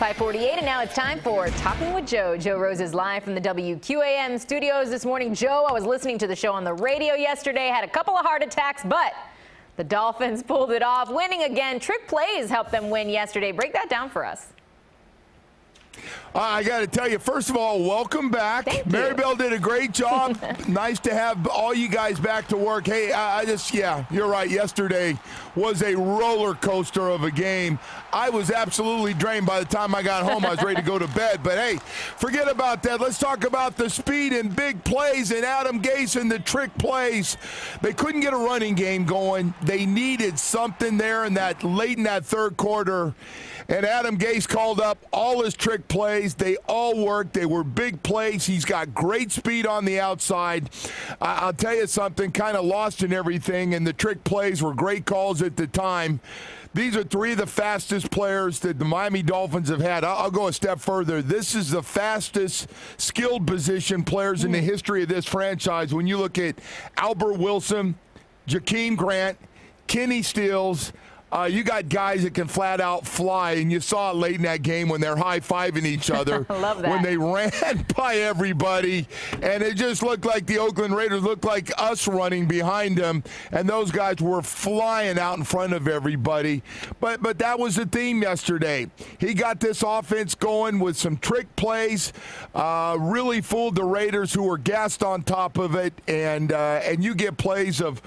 5:48, and now it's time for Talking with Joe. Joe Rose is live from the WQAM studios this morning. Joe, I was listening to the show on the radio yesterday, had a couple of heart attacks, but the Dolphins pulled it off, winning again. Trick plays helped them win yesterday. Break that down for us. I got to tell you, first of all, welcome back. Thank you. Maribel did a great job. Nice to have all you guys back to work. Hey, yeah, you're right. Yesterday was a roller coaster of a game. I was absolutely drained by the time I got home. I was ready to go to bed. But, hey, forget about that. Let's talk about the speed and big plays and Adam Gase and the trick plays. They couldn't get a running game going. They needed something there late in that third quarter. And Adam Gase called up all his trick plays. They all worked. They were big plays. He's got great speed on the outside. I'll tell you something, kind of lost in everything, and the trick plays were great calls at the time. These are three of the fastest players that the Miami Dolphins have had. I'll go a step further. This is the fastest skilled position players in the history of this franchise. When you look at Albert Wilson, Jakeem Grant, Kenny Stills, you got guys that can flat out fly, and you saw it late in that game when they're high-fiving each other. I love that. When they ran by everybody, and it just looked like the Oakland Raiders looked like us running behind them, and those guys were flying out in front of everybody. But that was the theme yesterday. He got this offense going with some trick plays, really fooled the Raiders, who were gassed on top of it, and you get plays of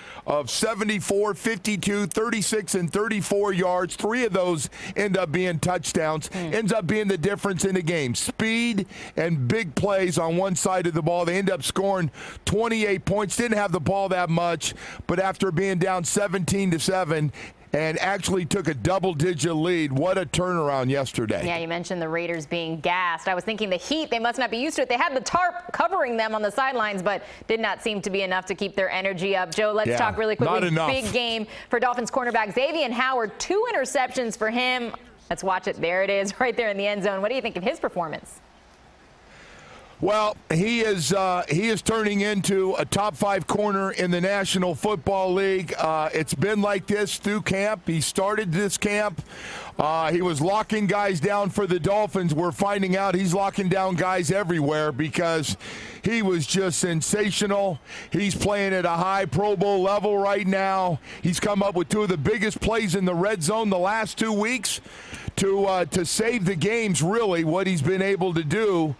74, 52, 36, and 34 yards. Three of those end up being touchdowns. Ends up being the difference in the game. Speed and big plays on one side of the ball. They end up scoring 28 points. Didn't have the ball that much, but after being down 17-7, and actually took a double-digit lead. What a turnaround yesterday. Yeah, you mentioned the Raiders being gassed. I was thinking the heat, they must not be used to it. They had the tarp covering them on the sidelines, but did not seem to be enough to keep their energy up. Joe, let's talk really quickly. Not enough. Big game for Dolphins cornerback Xavier Howard. 2 interceptions for him. Let's watch it. There it is, right there in the end zone. What do you think of his performance? Well, he is turning into a top 5 corner in the National Football League. It's been like this through camp. He started this camp. He was locking guys down for the Dolphins. We're finding out he's locking down guys everywhere because he was just sensational. He's playing at a high Pro Bowl level right now. He's come up with 2 of the biggest plays in the red zone the last 2 weeks to save the games, really, what he's been able to do.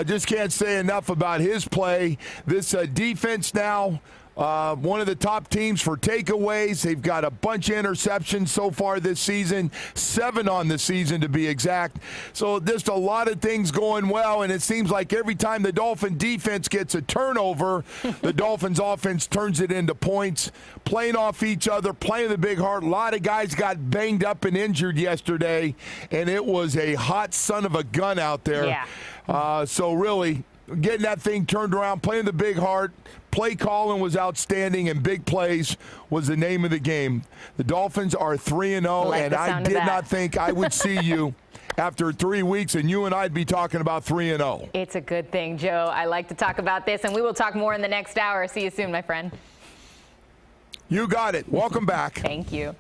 Just can't say enough about his play. This defense now, one of the top teams for takeaways. They've got a bunch of interceptions so far this season, 7 on the season to be exact. So just a lot of things going well, and it seems like every time the Dolphin defense gets a turnover, the Dolphins offense turns it into points, playing off each other, playing the big heart. A lot of guys got banged up and injured yesterday, and it was a hot son of a gun out there. Yeah. So really, getting that thing turned around, playing the big heart, play calling was outstanding, and big plays was the name of the game. The Dolphins are 3-0, and I did not think I would see you after 3 weeks, and you and I'd be talking about 3-0. It's a good thing, Joe. I like to talk about this, and we will talk more in the next hour. See you soon, my friend. You got it. Welcome back. Thank you.